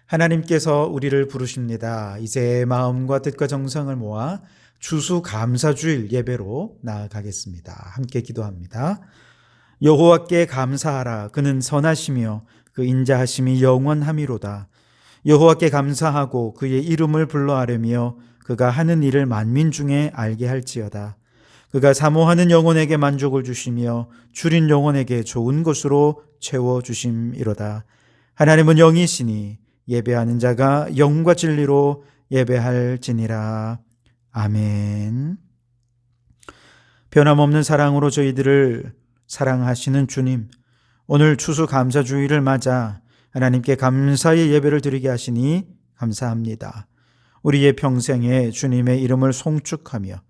하나님께서 우리를 부르십니다. 이제 마음과 뜻과 정성을 모아 추수감사주일 예배로 나아가겠습니다. 함께 기도합니다. 여호와께 감사하라. 그는 선하시며 그 인자하심이 영원함이로다. 여호와께 감사하고 그의 이름을 불러하려며 그가 하는 일을 만민 중에 알게 할지어다. 그가 사모하는 영혼에게 만족을 주시며 줄인 영혼에게 좋은 것으로 채워주심이로다. 하나님은 영이시니 예배하는 자가 영과 진리로 예배할지니라. 아멘. 변함없는 사랑으로 저희들을 사랑하시는 주님, 오늘 추수감사주일을 맞아 하나님께 감사의 예배를 드리게 하시니 감사합니다. 우리의 평생에 주님의 이름을 송축하며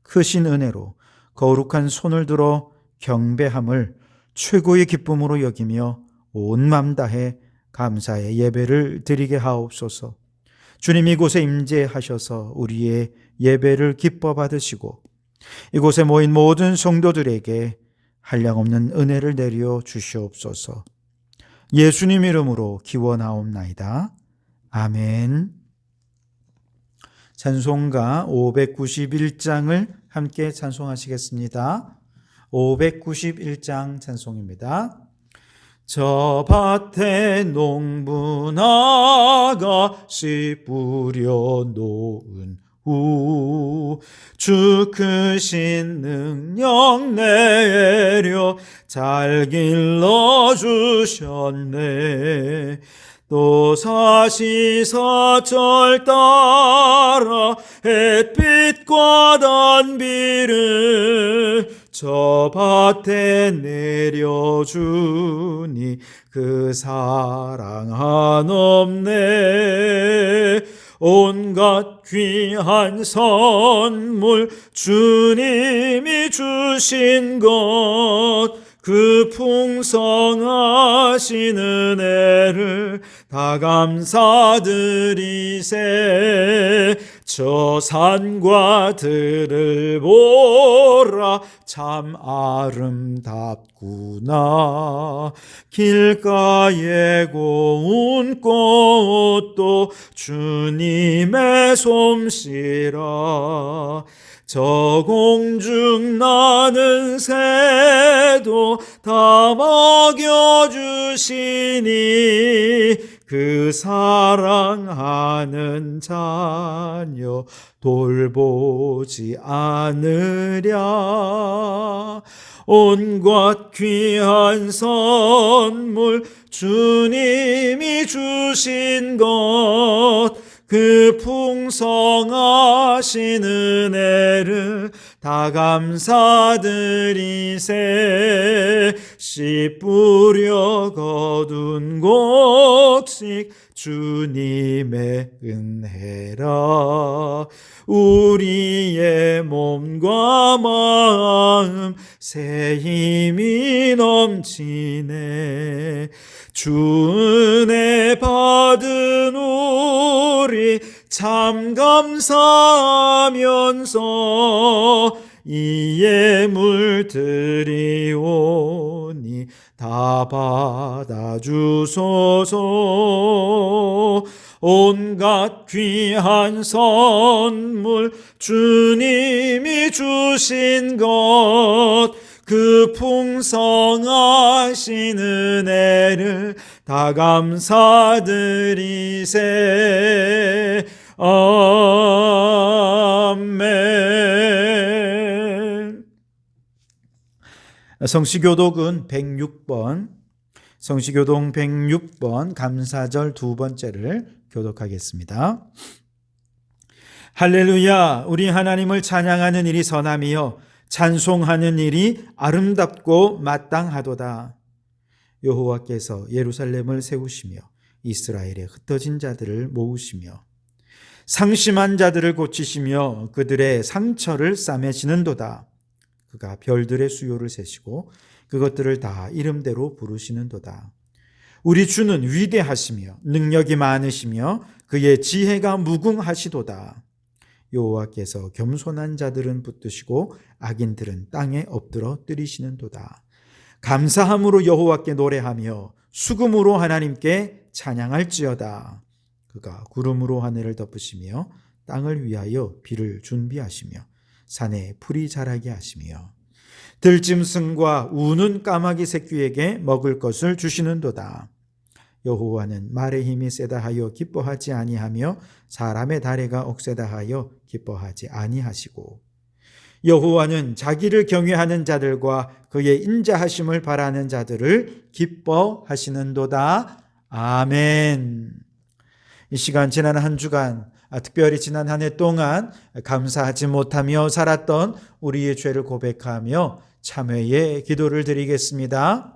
크신 은혜로 거룩한 손을 들어 경배함을 최고의 기쁨으로 여기며 온 맘 다해 감사의 예배를 드리게 하옵소서. 주님 이곳에 임재하셔서 우리의 예배를 기뻐 받으시고 이곳에 모인 모든 성도들에게 한량없는 은혜를 내려 주시옵소서. 예수님 이름으로 기원하옵나이다. 아멘. 찬송가 591장을 함께 찬송하시겠습니다. 591장 찬송입니다. 저 밭에 농부나가 씨 뿌려 놓은 후 주 크신 능력 내려 잘 길러주셨네. 또 사시사철 따라 햇빛과 단비를 저 밭에 내려주니 그 사랑 한없네. 온갖 귀한 선물 주님이 주신 것 그 풍성하신 은혜를 다 감사드리세. 저 산과 들을 보라 참 아름답구나. 길가에 고운 꽃도 주님의 솜씨라. 저 공중 나는 새도 다 먹여주시니 그 사랑하는 자녀 돌보지 않으랴. 온갖 귀한 선물 주님이 주신 것 그 풍성하신 은혜를 다 감사드리세. 씨 뿌려 거둔 곡식 주님의 은혜라. 우리의 몸과 마음 새 힘이 넘치네. 주 은혜 받은 우리 참 감사하면서 이 예물 드리오니 다 받아주소서. 온갖 귀한 선물 주님이 주신 것 그 풍성하신 은혜를 다 감사드리세. 아멘. 성시교독은 106번, 성시교동 106번 감사절 두 번째를 교독하겠습니다. 할렐루야. 우리 하나님을 찬양하는 일이 선함이요 찬송하는 일이 아름답고 마땅하도다. 여호와께서 예루살렘을 세우시며 이스라엘의 흩어진 자들을 모으시며 상심한 자들을 고치시며 그들의 상처를 싸매시는도다. 그가 별들의 수요를 세시고 그것들을 다 이름대로 부르시는도다. 우리 주는 위대하시며 능력이 많으시며 그의 지혜가 무궁하시도다. 여호와께서 겸손한 자들은 붙드시고 악인들은 땅에 엎드러 뜨리시는도다. 감사함으로 여호와께 노래하며 수금으로 하나님께 찬양할지어다. 그가 구름으로 하늘을 덮으시며 땅을 위하여 비를 준비하시며 산에 풀이 자라게 하시며 들짐승과 우는 까마귀 새끼에게 먹을 것을 주시는도다. 여호와는 말의 힘이 세다 하여 기뻐하지 아니하며 사람의 다리가 억세다 하여 기뻐하지 아니하시고 여호와는 자기를 경외하는 자들과 그의 인자하심을 바라는 자들을 기뻐하시는도다. 아멘. 이 시간 지난 한 주간, 특별히 지난 한 해 동안 감사하지 못하며 살았던 우리의 죄를 고백하며 참회의 기도를 드리겠습니다.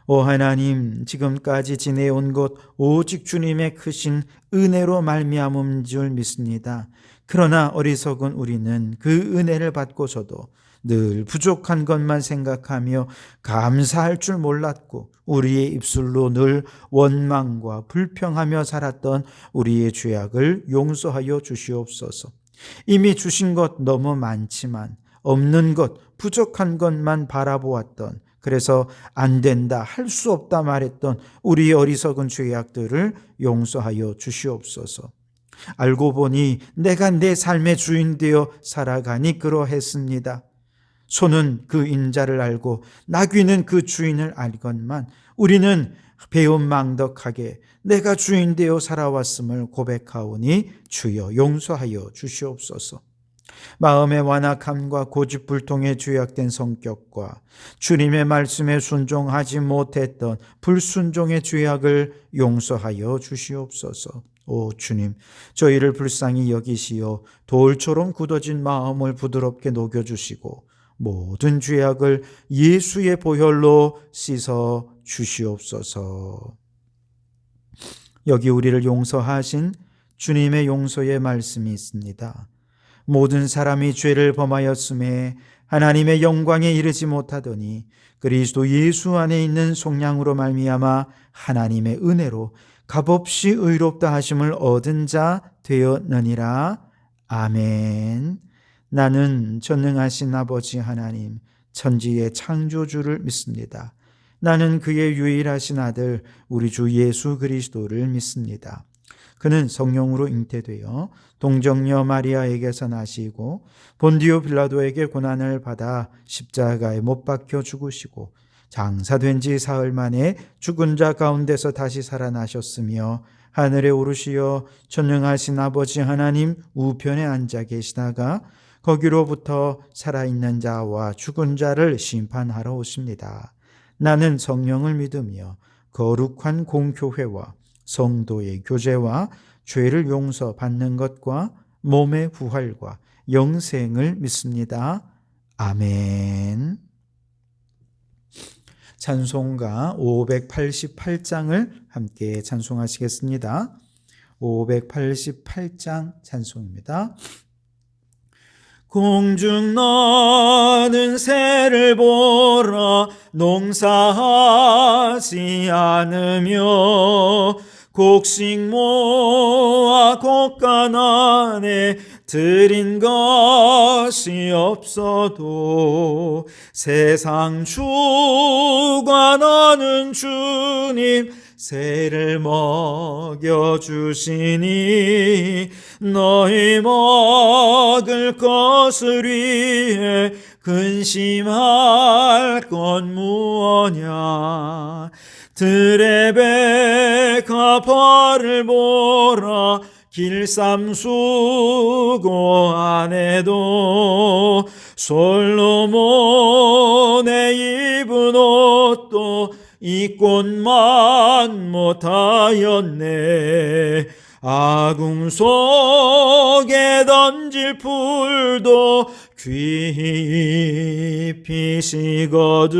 오 하나님, 지금까지 지내온 것 오직 주님의 크신 은혜로 말미암은 줄 믿습니다. 그러나 어리석은 우리는 그 은혜를 받고서도 늘 부족한 것만 생각하며 감사할 줄 몰랐고 우리의 입술로 늘 원망과 불평하며 살았던 우리의 죄악을 용서하여 주시옵소서. 이미 주신 것 너무 많지만 없는 것, 부족한 것만 바라보았던, 그래서 안 된다, 할 수 없다 말했던 우리의 어리석은 죄악들을 용서하여 주시옵소서. 알고 보니 내가 내 삶의 주인 되어 살아가니 그러했습니다. 소는 그 인자를 알고 나귀는 그 주인을 알건만 우리는 배은망덕하게 내가 주인 되어 살아왔음을 고백하오니 주여 용서하여 주시옵소서. 마음의 완악함과 고집불통의 죄악된 성격과 주님의 말씀에 순종하지 못했던 불순종의 죄악을 용서하여 주시옵소서. 오 주님, 저희를 불쌍히 여기시어 돌처럼 굳어진 마음을 부드럽게 녹여주시고 모든 죄악을 예수의 보혈로 씻어 주시옵소서. 여기 우리를 용서하신 주님의 용서의 말씀이 있습니다. 모든 사람이 죄를 범하였음에 하나님의 영광에 이르지 못하더니 그리스도 예수 안에 있는 속량으로 말미암아 하나님의 은혜로 값없이 의롭다 하심을 얻은 자 되었느니라. 아멘. 나는 전능하신 아버지 하나님, 천지의 창조주를 믿습니다. 나는 그의 유일하신 아들 우리 주 예수 그리스도를 믿습니다. 그는 성령으로 잉태되어 동정녀 마리아에게서 나시고 본디오 빌라도에게 고난을 받아 십자가에 못 박혀 죽으시고 장사된 지 사흘 만에 죽은 자 가운데서 다시 살아나셨으며 하늘에 오르시어 전능하신 아버지 하나님 우편에 앉아 계시다가 거기로부터 살아있는 자와 죽은 자를 심판하러 오십니다. 나는 성령을 믿으며 거룩한 공교회와 성도의 교제와 죄를 용서받는 것과 몸의 부활과 영생을 믿습니다. 아멘. 찬송가 588장을 함께 찬송하시겠습니다. 588장 찬송입니다. 공중 나는 새를 보라 농사하지 않으며 곡식 모아 곡간 안에 들인 것이 없어도 세상 주관하는 주님 새를 먹여주시니 너희 먹을 것을 위해 근심할 건 무엇냐. 들의 배가 벌을 보라 길쌈수고 안에도 솔로몬의 입은 옷도 입곤만 못하였네. 아궁 속에 던질 풀도 귀히 피시거든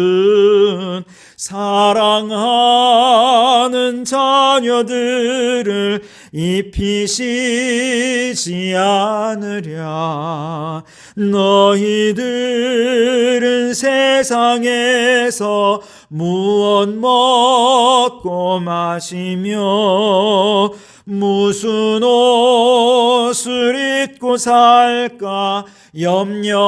사랑하는 자녀들을 입히시지 않으랴. 너희들은 세상에서 무엇 먹고 마시며 무슨 옷을 입고 살까 염려하지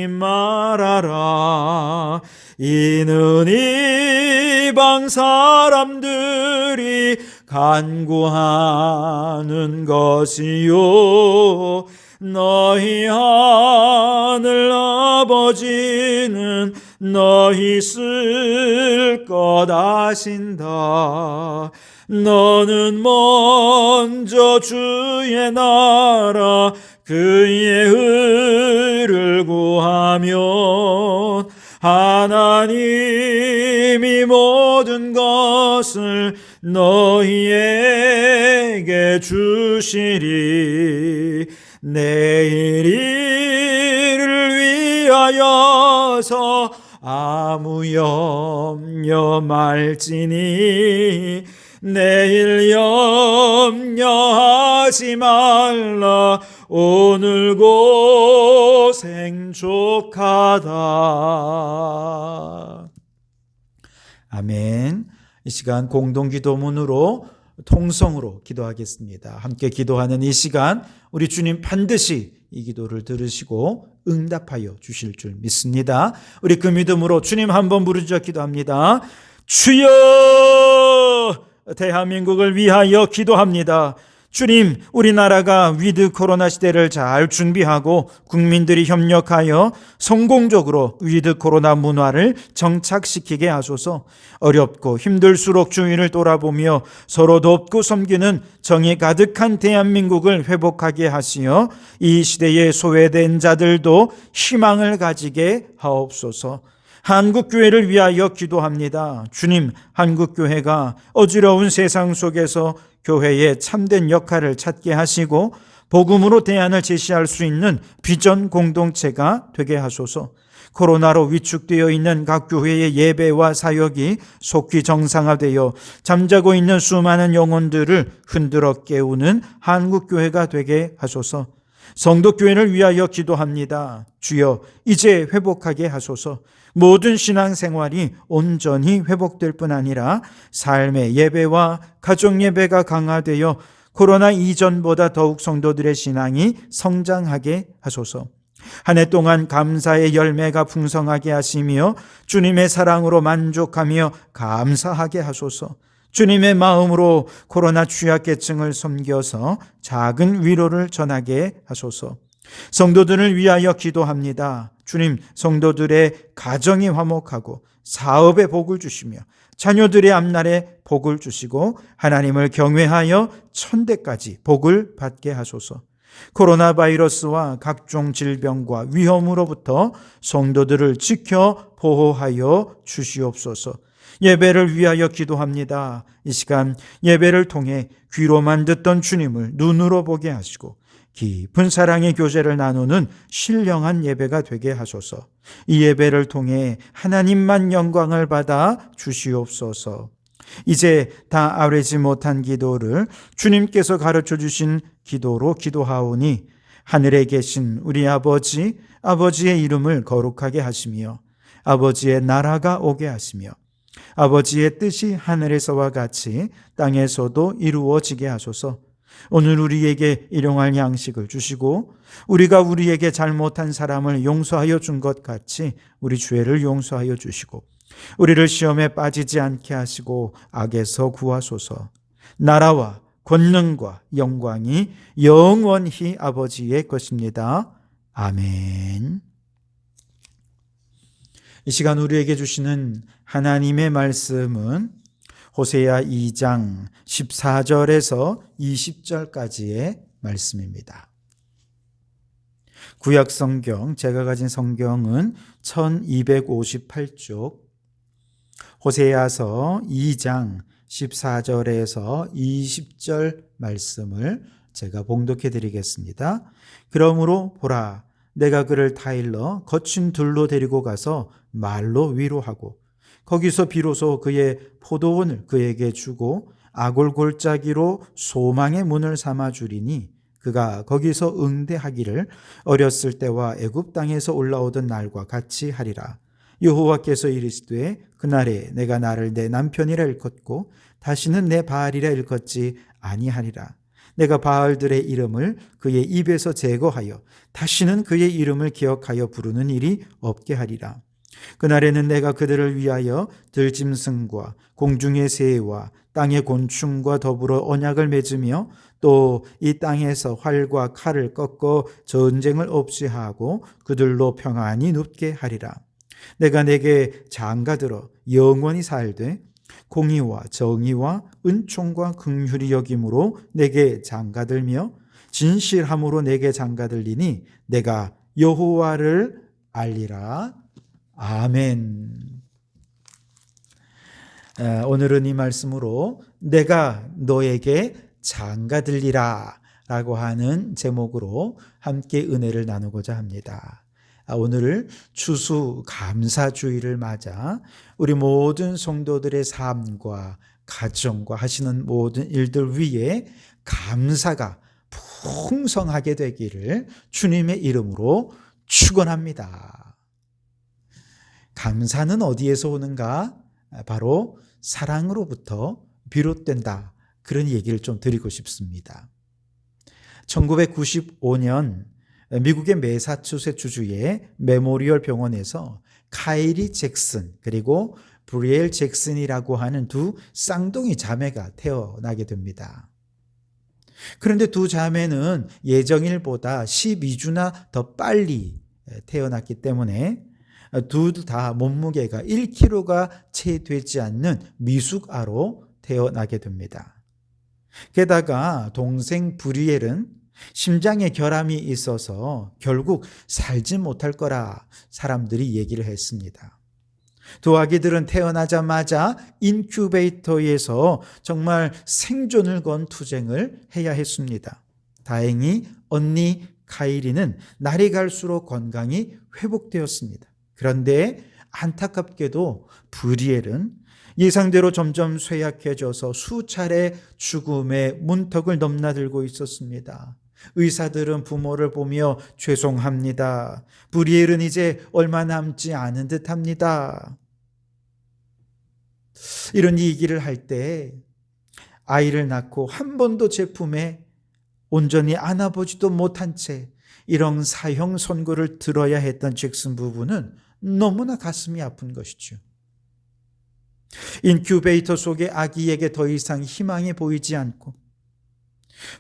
말아라. 이는 이방 사람들이 간구하는 것이요 너희 하늘 아버지는 너희 쓸 것 아신다. 너는 먼저 주의 나라 그의 의를 구하면 하나님이 모든 것을 너희에게 주시리. 내일 일을 위하여서 아무 염려 말지니 내일 염려하지 말라. 오늘 고생 족하다. 아멘. 이 시간 공동기도문으로 통성으로 기도하겠습니다. 함께 기도하는 이 시간 우리 주님 반드시 이 기도를 들으시고 응답하여 주실 줄 믿습니다. 우리 그 믿음으로 주님 한번 부르짖어 기도합니다. 주여, 대한민국을 위하여 기도합니다. 주님, 우리나라가 위드 코로나 시대를 잘 준비하고 국민들이 협력하여 성공적으로 위드 코로나 문화를 정착시키게 하소서. 어렵고 힘들수록 주위를 돌아보며 서로 돕고 섬기는 정이 가득한 대한민국을 회복하게 하시어 이 시대에 소외된 자들도 희망을 가지게 하옵소서. 한국교회를 위하여 기도합니다. 주님, 한국교회가 어지러운 세상 속에서 교회의 참된 역할을 찾게 하시고 복음으로 대안을 제시할 수 있는 비전 공동체가 되게 하소서. 코로나로 위축되어 있는 각 교회의 예배와 사역이 속히 정상화되어 잠자고 있는 수많은 영혼들을 흔들어 깨우는 한국교회가 되게 하소서. 성도교회를 위하여 기도합니다. 주여, 이제 회복하게 하소서. 모든 신앙생활이 온전히 회복될 뿐 아니라 삶의 예배와 가정 예배가 강화되어 코로나 이전보다 더욱 성도들의 신앙이 성장하게 하소서. 한 해 동안 감사의 열매가 풍성하게 하시며 주님의 사랑으로 만족하며 감사하게 하소서. 주님의 마음으로 코로나 취약계층을 섬겨서 작은 위로를 전하게 하소서. 성도들을 위하여 기도합니다. 주님, 성도들의 가정이 화목하고 사업에 복을 주시며 자녀들의 앞날에 복을 주시고 하나님을 경외하여 천대까지 복을 받게 하소서. 코로나 바이러스와 각종 질병과 위험으로부터 성도들을 지켜 보호하여 주시옵소서. 예배를 위하여 기도합니다. 이 시간 예배를 통해 귀로만 듣던 주님을 눈으로 보게 하시고 깊은 사랑의 교제를 나누는 신령한 예배가 되게 하소서. 이 예배를 통해 하나님만 영광을 받아 주시옵소서. 이제 다 아뢰지 못한 기도를 주님께서 가르쳐 주신 기도로 기도하오니 하늘에 계신 우리 아버지의 이름을 거룩하게 하시며 아버지의 나라가 오게 하시며 아버지의 뜻이 하늘에서와 같이 땅에서도 이루어지게 하소서. 오늘 우리에게 일용할 양식을 주시고 우리가 우리에게 잘못한 사람을 용서하여 준 것 같이 우리 죄를 용서하여 주시고 우리를 시험에 빠지지 않게 하시고 악에서 구하소서. 나라와 권능과 영광이 영원히 아버지의 것입니다. 아멘. 이 시간 우리에게 주시는 하나님의 말씀은 호세아 2장 14절에서 20절까지의 말씀입니다. 구약 성경, 제가 가진 성경은 1258쪽, 호세아서 2장 14절에서 20절 말씀을 제가 봉독해 드리겠습니다. 그러므로 보라, 내가 그를 타일러 거친 들로 데리고 가서 말로 위로하고 거기서 비로소 그의 포도원을 그에게 주고 아골 골짜기로 소망의 문을 삼아 주리니 그가 거기서 응대하기를 어렸을 때와 애굽 땅에서 올라오던 날과 같이 하리라. 여호와께서 이르시되 그날에 내가 나를 내 남편이라 일컫고 다시는 내 바알이라 일컫지 아니하리라. 내가 바알들의 이름을 그의 입에서 제거하여 다시는 그의 이름을 기억하여 부르는 일이 없게 하리라. 그날에는 내가 그들을 위하여 들짐승과 공중의 새와 땅의 곤충과 더불어 언약을 맺으며 또 이 땅에서 활과 칼을 꺾어 전쟁을 없이 하고 그들로 평안히 눕게 하리라. 내가 내게 장가들어 영원히 살되 공의와 정의와 은총과 긍휼히 여김으로 내게 장가들며 진실함으로 내게 장가들리니 내가 여호와를 알리라. 아멘. 오늘은 이 말씀으로 내가 너에게 장가들리라 라고 하는 제목으로 함께 은혜를 나누고자 합니다. 오늘 추수감사주의를 맞아 우리 모든 성도들의 삶과 가정과 하시는 모든 일들 위에 감사가 풍성하게 되기를 주님의 이름으로 축원합니다. 감사는 어디에서 오는가? 바로 사랑으로부터 비롯된다. 그런 얘기를 좀 드리고 싶습니다. 1995년 미국의 매사추세츠주의 메모리얼 병원에서 카일리 잭슨 그리고 브리엘 잭슨이라고 하는 두 쌍둥이 자매가 태어나게 됩니다. 그런데 두 자매는 예정일보다 12주나 더 빨리 태어났기 때문에 둘 다 몸무게가 1kg가 채 되지 않는 미숙아로 태어나게 됩니다. 게다가 동생 브리엘은 심장에 결함이 있어서 결국 살지 못할 거라 사람들이 얘기를 했습니다. 두 아기들은 태어나자마자 인큐베이터에서 정말 생존을 건 투쟁을 해야 했습니다. 다행히 언니 카이리는 날이 갈수록 건강이 회복되었습니다. 그런데 안타깝게도 브리엘은 예상대로 점점 쇠약해져서 수차례 죽음의 문턱을 넘나들고 있었습니다. 의사들은 부모를 보며 죄송합니다. 브리엘은 이제 얼마 남지 않은 듯합니다. 이런 얘기를 할 때 아이를 낳고 한 번도 제 품에 온전히 안아보지도 못한 채 이런 사형 선고를 들어야 했던 잭슨 부부는 너무나 가슴이 아픈 것이죠. 인큐베이터 속의 아기에게 더 이상 희망이 보이지 않고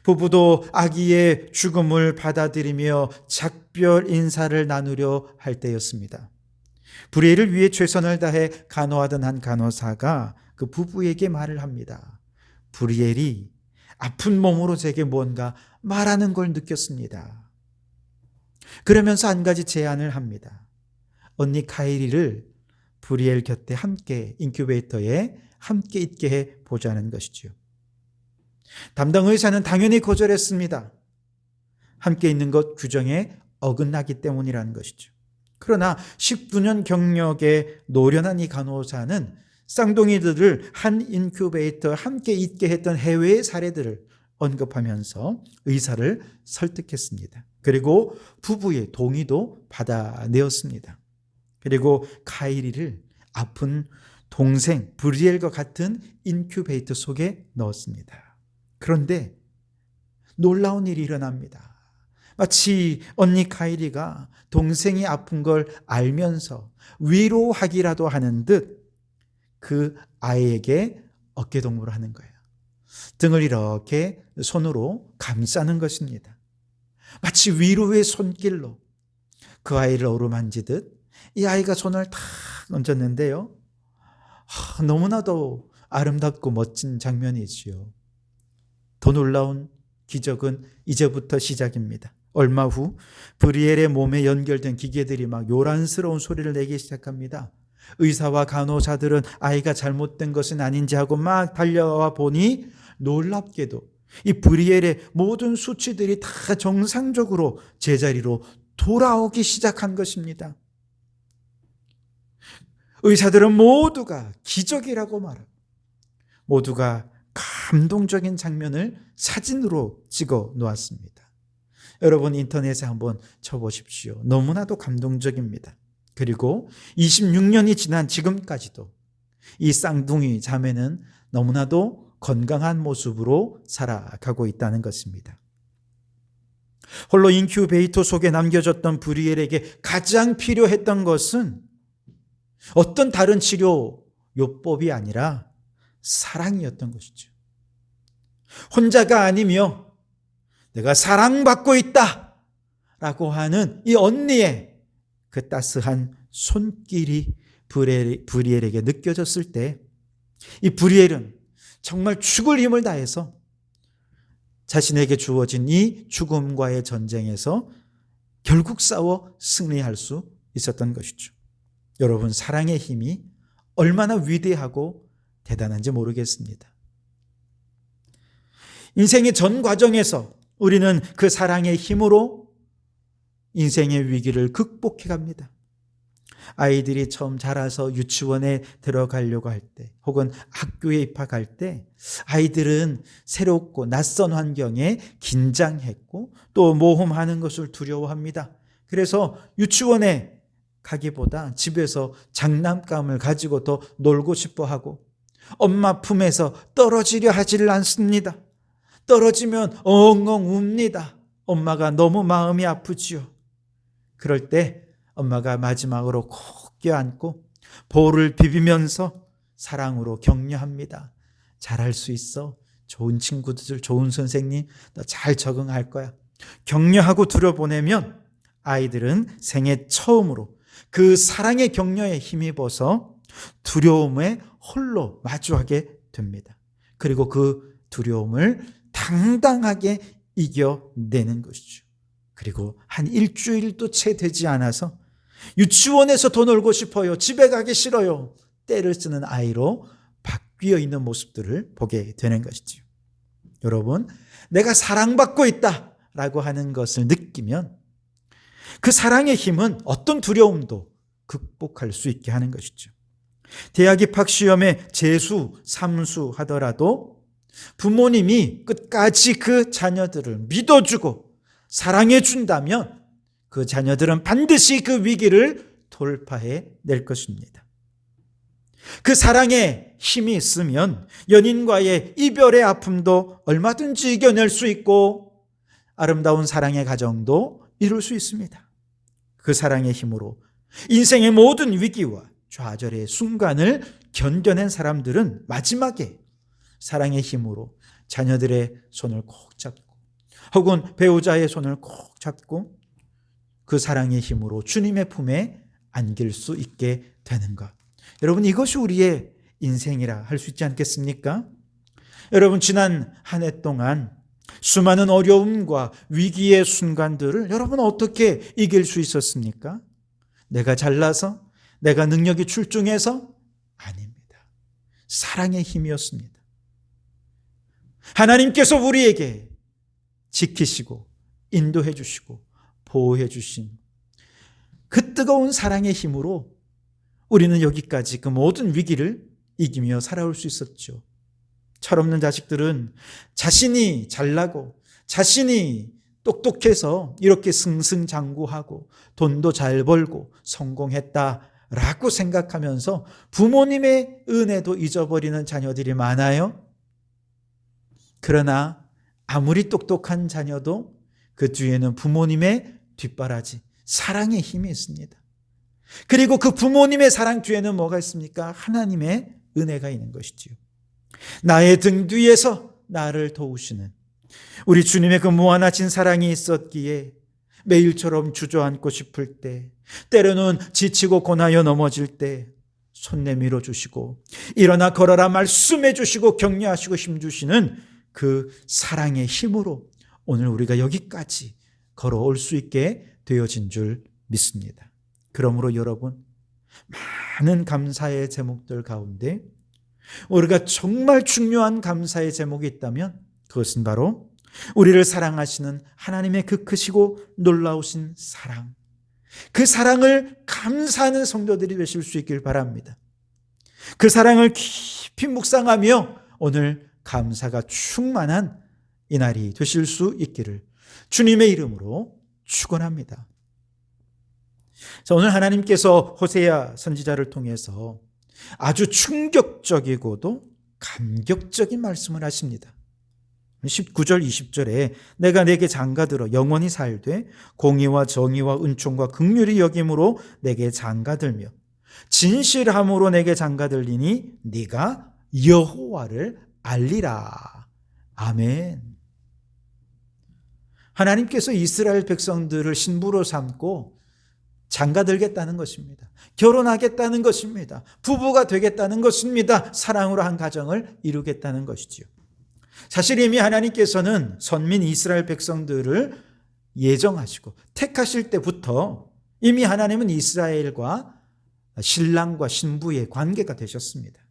부부도 아기의 죽음을 받아들이며 작별 인사를 나누려 할 때였습니다. 브리엘을 위해 최선을 다해 간호하던 한 간호사가 그 부부에게 말을 합니다. 브리엘이 아픈 몸으로 제게 뭔가 말하는 걸 느꼈습니다. 그러면서 한 가지 제안을 합니다. 언니 카이리를 브리엘 곁에 함께 인큐베이터에 함께 있게 해 보자는 것이죠. 담당 의사는 당연히 거절했습니다. 함께 있는 것 규정에 어긋나기 때문이라는 것이죠. 그러나 19년 경력의 노련한 이 간호사는 쌍둥이들을 한 인큐베이터에 함께 있게 했던 해외의 사례들을 언급하면서 의사를 설득했습니다. 그리고 부부의 동의도 받아내었습니다. 그리고 카이리를 아픈 동생 브리엘과 같은 인큐베이터 속에 넣었습니다. 그런데 놀라운 일이 일어납니다. 마치 언니 카이리가 동생이 아픈 걸 알면서 위로하기라도 하는 듯 그 아이에게 어깨동무를 하는 거예요. 등을 이렇게 손으로 감싸는 것입니다. 마치 위로의 손길로 그 아이를 어루만지듯 이 아이가 손을 탁 얹었는데요. 너무나도 아름답고 멋진 장면이지요. 더 놀라운 기적은 이제부터 시작입니다. 얼마 후 브리엘의 몸에 연결된 기계들이 막 요란스러운 소리를 내기 시작합니다. 의사와 간호사들은 아이가 잘못된 것은 아닌지 하고 막 달려와 보니 놀랍게도 이 브리엘의 모든 수치들이 다 정상적으로 제자리로 돌아오기 시작한 것입니다. 의사들은 모두가 기적이라고 말하고 모두가 감동적인 장면을 사진으로 찍어 놓았습니다. 여러분 인터넷에 한번 쳐보십시오. 너무나도 감동적입니다. 그리고 26년이 지난 지금까지도 이 쌍둥이 자매는 너무나도 건강한 모습으로 살아가고 있다는 것입니다. 홀로 인큐베이터 속에 남겨졌던 브리엘에게 가장 필요했던 것은 어떤 다른 치료 요법이 아니라 사랑이었던 것이죠. 혼자가 아니며 내가 사랑받고 있다 라고 하는 이 언니의 그 따스한 손길이 브리엘에게 느껴졌을 때 이 브리엘은 정말 죽을 힘을 다해서 자신에게 주어진 이 죽음과의 전쟁에서 결국 싸워 승리할 수 있었던 것이죠. 여러분, 사랑의 힘이 얼마나 위대하고 대단한지 모르겠습니다. 인생의 전 과정에서 우리는 그 사랑의 힘으로 인생의 위기를 극복해 갑니다. 아이들이 처음 자라서 유치원에 들어가려고 할 때, 혹은 학교에 입학할 때 아이들은 새롭고 낯선 환경에 긴장했고 또 모험하는 것을 두려워합니다. 그래서 유치원에 가기보다 집에서 장난감을 가지고 더 놀고 싶어 하고 엄마 품에서 떨어지려 하지를 않습니다. 떨어지면 엉엉 웁니다. 엄마가 너무 마음이 아프지요. 그럴 때 엄마가 마지막으로 꼭 껴안고 볼을 비비면서 사랑으로 격려합니다. 잘할 수 있어. 좋은 친구들, 좋은 선생님, 너 잘 적응할 거야. 격려하고 들여보내면 아이들은 생애 처음으로 그 사랑의 격려에 힘입어서 두려움에 홀로 마주하게 됩니다. 그리고 그 두려움을 당당하게 이겨내는 것이죠. 그리고 한 일주일도 채 되지 않아서 유치원에서 더 놀고 싶어요. 집에 가기 싫어요. 떼를 쓰는 아이로 바뀌어 있는 모습들을 보게 되는 것이죠. 여러분, 내가 사랑받고 있다라고 하는 것을 느끼면 그 사랑의 힘은 어떤 두려움도 극복할 수 있게 하는 것이죠. 대학 입학 시험에 재수, 삼수 하더라도 부모님이 끝까지 그 자녀들을 믿어주고 사랑해준다면 그 자녀들은 반드시 그 위기를 돌파해 낼 것입니다. 그 사랑에 힘이 있으면 연인과의 이별의 아픔도 얼마든지 이겨낼 수 있고 아름다운 사랑의 가정도 이룰 수 있습니다. 그 사랑의 힘으로 인생의 모든 위기와 좌절의 순간을 견뎌낸 사람들은 마지막에 사랑의 힘으로 자녀들의 손을 꼭 잡고 혹은 배우자의 손을 꼭 잡고 그 사랑의 힘으로 주님의 품에 안길 수 있게 되는 것. 여러분, 이것이 우리의 인생이라 할 수 있지 않겠습니까? 여러분, 지난 한 해 동안 수많은 어려움과 위기의 순간들을 여러분 어떻게 이길 수 있었습니까? 내가 잘나서? 내가 능력이 출중해서? 아닙니다. 사랑의 힘이었습니다. 하나님께서 우리에게 지키시고 인도해 주시고 보호해 주신 그 뜨거운 사랑의 힘으로 우리는 여기까지 그 모든 위기를 이기며 살아올 수 있었죠. 철없는 자식들은 자신이 잘나고 자신이 똑똑해서 이렇게 승승장구하고 돈도 잘 벌고 성공했다라고 생각하면서 부모님의 은혜도 잊어버리는 자녀들이 많아요. 그러나 아무리 똑똑한 자녀도 그 뒤에는 부모님의 뒷바라지, 사랑의 힘이 있습니다. 그리고 그 부모님의 사랑 뒤에는 뭐가 있습니까? 하나님의 은혜가 있는 것이지요. 나의 등 뒤에서 나를 도우시는 우리 주님의 그 무한하신 사랑이 있었기에 매일처럼 주저앉고 싶을 때, 때로는 지치고 고나여 넘어질 때 손 내밀어 주시고 일어나 걸어라 말씀해 주시고 격려하시고 힘주시는 그 사랑의 힘으로 오늘 우리가 여기까지 걸어올 수 있게 되어진 줄 믿습니다. 그러므로 여러분, 많은 감사의 제목들 가운데 우리가 정말 중요한 감사의 제목이 있다면 그것은 바로 우리를 사랑하시는 하나님의 그 크시고 놀라우신 사랑, 그 사랑을 감사하는 성도들이 되실 수 있길 바랍니다. 그 사랑을 깊이 묵상하며 오늘 감사가 충만한 이날이 되실 수 있기를 주님의 이름으로 축원합니다. 자, 오늘 하나님께서 호세아 선지자를 통해서 아주 충격적이고도 감격적인 말씀을 하십니다. 19절 20절에 내가 내게 장가들어 영원히 살되 공의와 정의와 은총과 긍휼히 여김으로 내게 장가들며 진실함으로 내게 장가들리니 네가 여호와를 알리라. 아멘. 하나님께서 이스라엘 백성들을 신부로 삼고 장가들겠다는 것입니다. 결혼하겠다는 것입니다. 부부가 되겠다는 것입니다. 사랑으로 한 가정을 이루겠다는 것이지요. 사실 이미 하나님께서는 선민 이스라엘 백성들을 예정하시고 택하실 때부터 이미 하나님은 이스라엘과 신랑과 신부의 관계가 되셨습니다.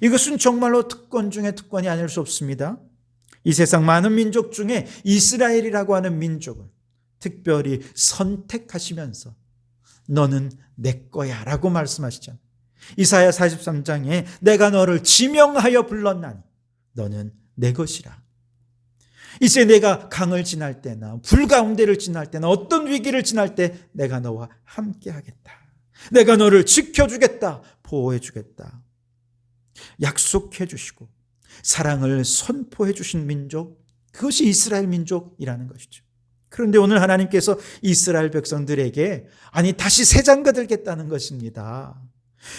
이것은 정말로 특권 중에 특권이 아닐 수 없습니다. 이 세상 많은 민족 중에 이스라엘이라고 하는 민족을 특별히 선택하시면서 너는 내 거야 라고 말씀하시잖아요. 이사야 43장에 내가 너를 지명하여 불렀나니 너는 내 것이라. 이제 내가 강을 지날 때나 불 가운데를 지날 때나 어떤 위기를 지날 때 내가 너와 함께 하겠다. 내가 너를 지켜주겠다. 보호해 주겠다. 약속해 주시고 사랑을 선포해 주신 민족, 그것이 이스라엘 민족이라는 것이죠. 그런데 오늘 하나님께서 이스라엘 백성들에게 다시 새 장가 들겠다는 것입니다.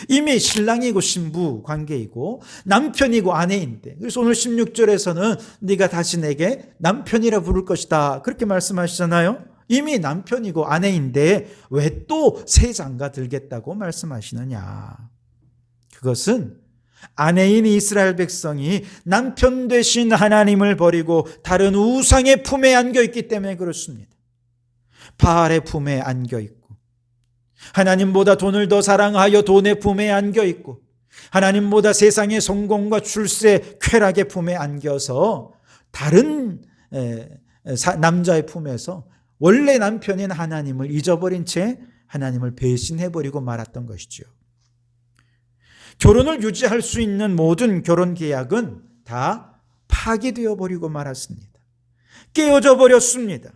이미 신랑이고 신부 관계이고 남편이고 아내인데, 그래서 오늘 16절에서는 네가 다시 내게 남편이라 부를 것이다 그렇게 말씀하시잖아요. 이미 남편이고 아내인데 왜 또 새 장가 들겠다고 말씀하시느냐. 그것은 아내인 이스라엘 백성이 남편 되신 하나님을 버리고 다른 우상의 품에 안겨있기 때문에 그렇습니다. 바알의 품에 안겨있고 하나님보다 돈을 더 사랑하여 돈의 품에 안겨있고 하나님보다 세상의 성공과 출세, 쾌락의 품에 안겨서 다른 남자의 품에서 원래 남편인 하나님을 잊어버린 채 하나님을 배신해버리고 말았던 것이죠. 결혼을 유지할 수 있는 모든 결혼 계약은 다 파기되어 버리고 말았습니다. 깨어져 버렸습니다.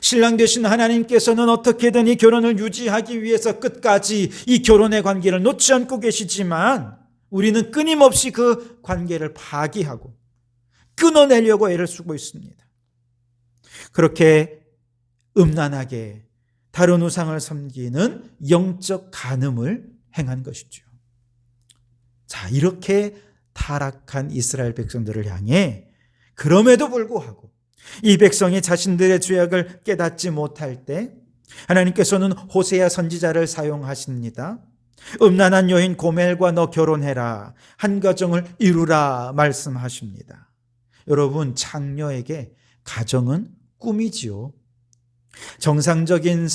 신랑 되신 하나님께서는 어떻게든 이 결혼을 유지하기 위해서 끝까지 이 결혼의 관계를 놓지 않고 계시지만 우리는 끊임없이 그 관계를 파기하고 끊어내려고 애를 쓰고 있습니다. 그렇게 음란하게 다른 우상을 섬기는 영적 간음을 행한 것이죠. 자, 이렇게 타락한 이스라엘 백성들을 향해 그럼에도 불구하고 이 백성이 자신들의 죄악을 깨닫지 못할 때 하나님께서는 호세아 선지자를 사용하십니다. 음란한 여인 고멜과 너 결혼해라. 한 가정을 이루라 말씀하십니다. 여러분, 창녀에게 가정은 꿈이지요. 정상적인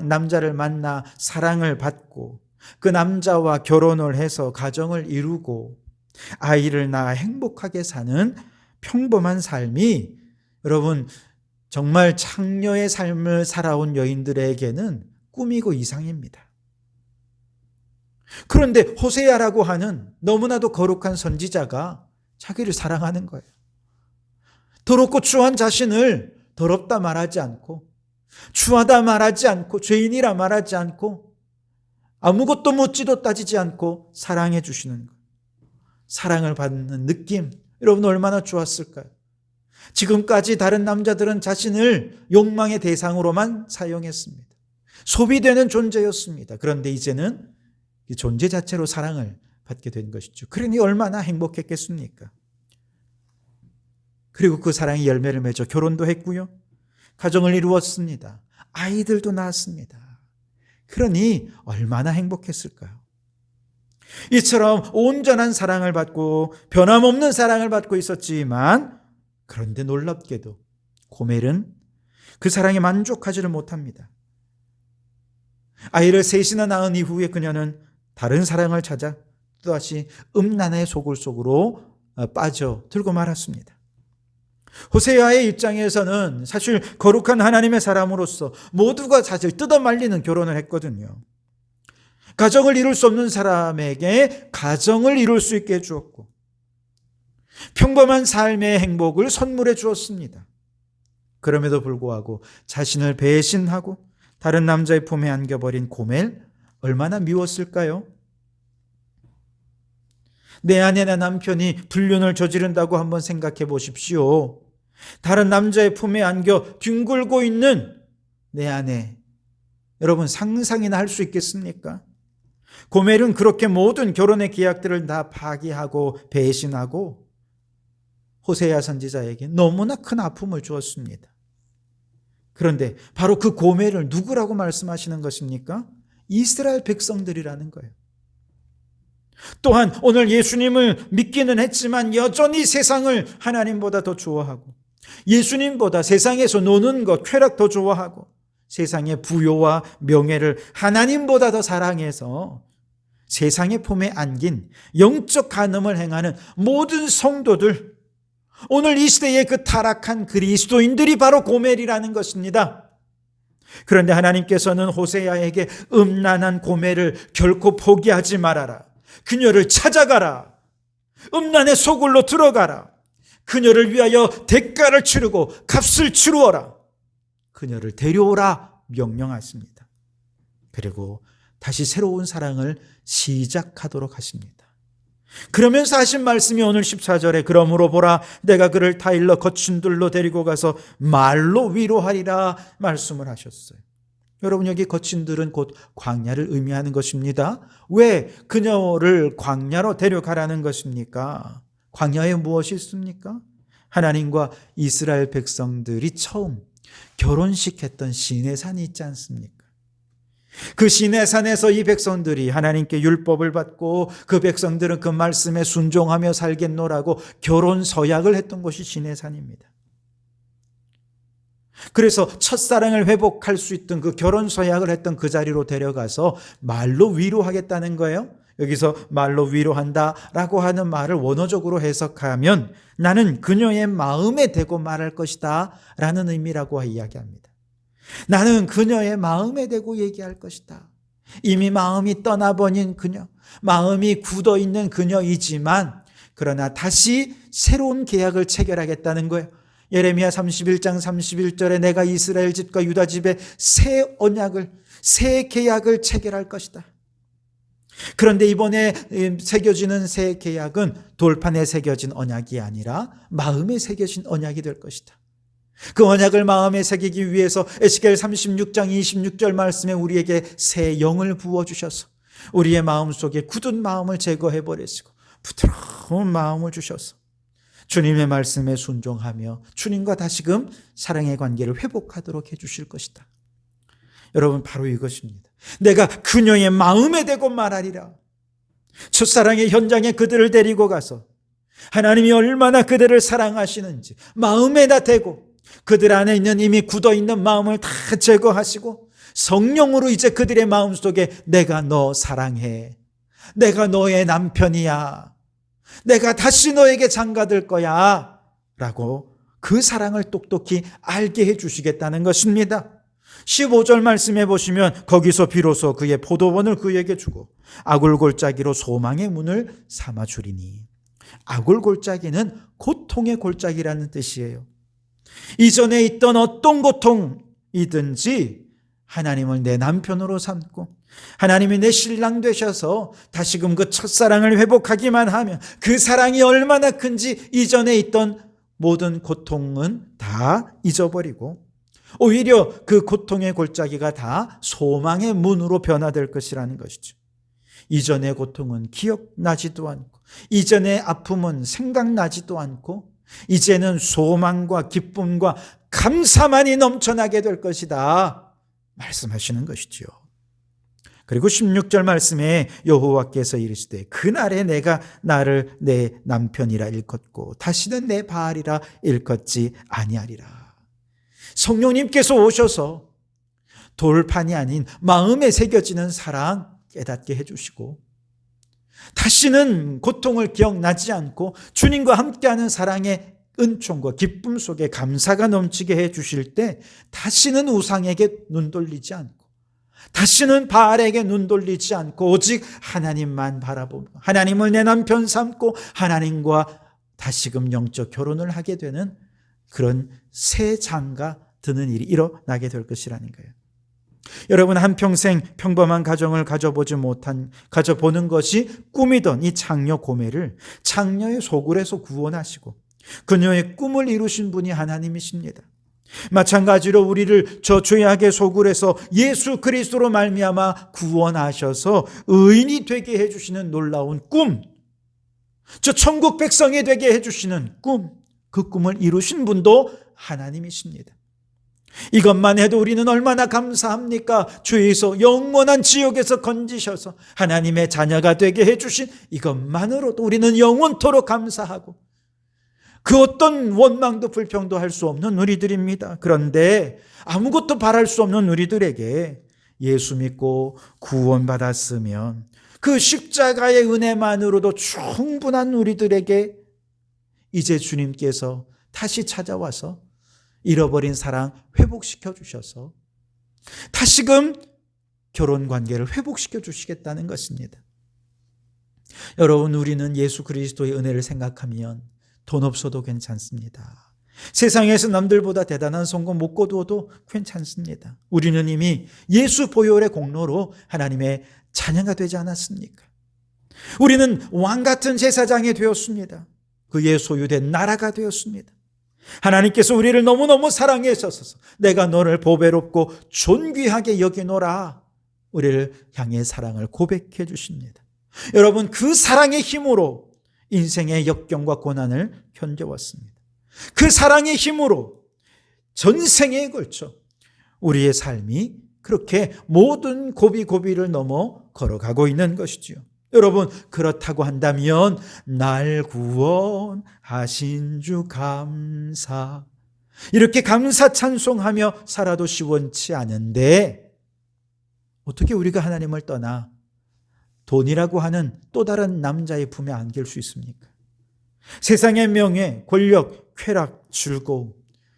남자를 만나 사랑을 받고 그 남자와 결혼을 해서 가정을 이루고 아이를 낳아 행복하게 사는 평범한 삶이 여러분 정말 창녀의 삶을 살아온 여인들에게는 꿈이고 이상입니다. 그런데 호세아라고 하는 너무나도 거룩한 선지자가 자기를 사랑하는 거예요. 더럽고 추한 자신을 더럽다 말하지 않고 추하다 말하지 않고 죄인이라 말하지 않고 아무것도 묻지도 따지지 않고 사랑해 주시는 것. 사랑을 받는 느낌, 여러분 얼마나 좋았을까요? 지금까지 다른 남자들은 자신을 욕망의 대상으로만 사용했습니다. 소비되는 존재였습니다. 그런데 이제는 이 존재 자체로 사랑을 받게 된 것이죠. 그러니 얼마나 행복했겠습니까? 그리고 그 사랑이 열매를 맺어 결혼도 했고요. 가정을 이루었습니다. 아이들도 낳았습니다. 그러니 얼마나 행복했을까요? 이처럼 온전한 사랑을 받고 변함없는 사랑을 받고 있었지만 그런데 놀랍게도 고멜은 그 사랑에 만족하지를 못합니다. 아이를 셋이나 낳은 이후에 그녀는 다른 사랑을 찾아 또다시 음란의 소굴 속으로 빠져들고 말았습니다. 호세아의 입장에서는 사실 거룩한 하나님의 사람으로서 모두가 사실 뜯어말리는 결혼을 했거든요. 가정을 이룰 수 없는 사람에게 가정을 이룰 수 있게 해주었고 평범한 삶의 행복을 선물해 주었습니다. 그럼에도 불구하고 자신을 배신하고 다른 남자의 품에 안겨버린 고멜, 얼마나 미웠을까요? 내 아내나 남편이 불륜을 저지른다고 한번 생각해 보십시오. 다른 남자의 품에 안겨 뒹굴고 있는 내 아내, 여러분 상상이나 할 수 있겠습니까? 고멜은 그렇게 모든 결혼의 계약들을 다 파기하고 배신하고 호세아 선지자에게 너무나 큰 아픔을 주었습니다. 그런데 바로 그 고멜을 누구라고 말씀하시는 것입니까? 이스라엘 백성들이라는 거예요. 또한 오늘 예수님을 믿기는 했지만 여전히 세상을 하나님보다 더 좋아하고 예수님보다 세상에서 노는 것, 쾌락 더 좋아하고 세상의 부요와 명예를 하나님보다 더 사랑해서 세상의 품에 안긴 영적 간음을 행하는 모든 성도들, 오늘 이 시대의 그 타락한 그리스도인들이 바로 고멜이라는 것입니다. 그런데 하나님께서는 호세아에게 음란한 고멜을 결코 포기하지 말아라. 그녀를 찾아가라. 음란의 소굴로 들어가라. 그녀를 위하여 대가를 치르고 값을 치루어라. 그녀를 데려오라 명령하십니다. 그리고 다시 새로운 사랑을 시작하도록 하십니다. 그러면서 하신 말씀이 오늘 14절에 그러므로 보라 내가 그를 타일러 거친 들로 데리고 가서 말로 위로하리라 말씀을 하셨어요. 여러분 여기 거친 들은 곧 광야를 의미하는 것입니다. 왜 그녀를 광야로 데려가라는 것입니까? 광야에 무엇이 있습니까? 하나님과 이스라엘 백성들이 처음 결혼식했던 시내산이 있지 않습니까? 그 시내산에서 이 백성들이 하나님께 율법을 받고 그 백성들은 그 말씀에 순종하며 살겠노라고 결혼 서약을 했던 곳이 시내산입니다. 그래서 첫사랑을 회복할 수 있던 그 결혼 서약을 했던 그 자리로 데려가서 말로 위로하겠다는 거예요. 여기서 말로 위로한다라고 하는 말을 원어적으로 해석하면 나는 그녀의 마음에 대고 말할 것이다 라는 의미라고 이야기합니다. 나는 그녀의 마음에 대고 얘기할 것이다. 이미 마음이 떠나버린 그녀, 마음이 굳어있는 그녀이지만 그러나 다시 새로운 계약을 체결하겠다는 거예요. 예레미야 31장 31절에 내가 이스라엘 집과 유다 집에 새 언약을, 새 계약을 체결할 것이다. 그런데 이번에 새겨지는 새 계약은 돌판에 새겨진 언약이 아니라 마음에 새겨진 언약이 될 것이다. 그 언약을 마음에 새기기 위해서 에스겔 36장 26절 말씀에 우리에게 새 영을 부어주셔서 우리의 마음속에 굳은 마음을 제거해버리시고 부드러운 마음을 주셔서 주님의 말씀에 순종하며 주님과 다시금 사랑의 관계를 회복하도록 해주실 것이다. 여러분 바로 이것입니다. 내가 그녀의 마음에 대고 말하리라. 첫사랑의 현장에 그들을 데리고 가서 하나님이 얼마나 그들을 사랑하시는지 마음에다 대고 그들 안에 있는 이미 굳어있는 마음을 다 제거하시고 성령으로 이제 그들의 마음속에 내가 너 사랑해. 내가 너의 남편이야. 내가 다시 너에게 장가들 거야. 라고 그 사랑을 똑똑히 알게 해주시겠다는 것입니다. 15절 말씀해 보시면 거기서 비로소 그의 포도원을 그에게 주고 아굴골짜기로 소망의 문을 삼아주리니. 아굴골짜기는 고통의 골짜기라는 뜻이에요. 이전에 있던 어떤 고통이든지 하나님을 내 남편으로 삼고 하나님이 내 신랑 되셔서 다시금 그 첫사랑을 회복하기만 하면 그 사랑이 얼마나 큰지 이전에 있던 모든 고통은 다 잊어버리고 오히려 그 고통의 골짜기가 다 소망의 문으로 변화될 것이라는 것이죠. 이전의 고통은 기억나지도 않고 이전의 아픔은 생각나지도 않고 이제는 소망과 기쁨과 감사만이 넘쳐나게 될 것이다 말씀하시는 것이죠. 그리고 16절 말씀에 여호와께서 이르시되 그날에 내가 나를 내 남편이라 일컫고 다시는 내 바알이라 일컫지 아니하리라. 성령님께서 오셔서 돌판이 아닌 마음에 새겨지는 사랑 깨닫게 해주시고 다시는 고통을 기억나지 않고 주님과 함께하는 사랑의 은총과 기쁨 속에 감사가 넘치게 해주실 때 다시는 우상에게 눈 돌리지 않고 다시는 바알에게 눈 돌리지 않고 오직 하나님만 바라보고 하나님을 내 남편 삼고 하나님과 다시금 영적 결혼을 하게 되는 그런 새 장가 드는 일이 일어나게 될 것이라는 거예요. 여러분 한평생 평범한 가정을 가져보는 것이 꿈이던 이 장녀 고멜을 장녀의 소굴에서 구원하시고 그녀의 꿈을 이루신 분이 하나님이십니다. 마찬가지로 우리를 저 죄악의 소굴에서 예수 그리스도로 말미암아 구원하셔서 의인이 되게 해주시는 놀라운 꿈, 저 천국 백성이 되게 해주시는 꿈, 그 꿈을 이루신 분도 하나님이십니다. 이것만 해도 우리는 얼마나 감사합니까? 죄에서 영원한 지옥에서 건지셔서 하나님의 자녀가 되게 해주신 이것만으로도 우리는 영원토록 감사하고 그 어떤 원망도 불평도 할 수 없는 우리들입니다. 그런데 아무것도 바랄 수 없는 우리들에게 예수 믿고 구원받았으면 그 십자가의 은혜만으로도 충분한 우리들에게 이제 주님께서 다시 찾아와서 잃어버린 사랑 회복시켜 주셔서 다시금 결혼 관계를 회복시켜 주시겠다는 것입니다. 여러분, 우리는 예수 그리스도의 은혜를 생각하면 돈 없어도 괜찮습니다. 세상에서 남들보다 대단한 성공 못 거두어도 괜찮습니다. 우리는 이미 예수 보혈의 공로로 하나님의 자녀가 되지 않았습니까? 우리는 왕같은 제사장이 되었습니다. 그의 소유된 나라가 되었습니다. 하나님께서 우리를 너무너무 사랑하셔서 내가 너를 보배롭고 존귀하게 여기노라, 우리를 향해 사랑을 고백해 주십니다. 여러분, 그 사랑의 힘으로 인생의 역경과 고난을 견뎌왔습니다. 그 사랑의 힘으로 전생에 걸쳐 우리의 삶이 그렇게 모든 고비고비를 넘어 걸어가고 있는 것이지요. 여러분, 그렇다고 한다면 날 구원하신 주 감사, 이렇게 감사 찬송하며 살아도 시원치 않은데 어떻게 우리가 하나님을 떠나 돈이라고 하는 또 다른 남자의 품에 안길 수 있습니까? 세상의 명예, 권력, 쾌락, 즐거움,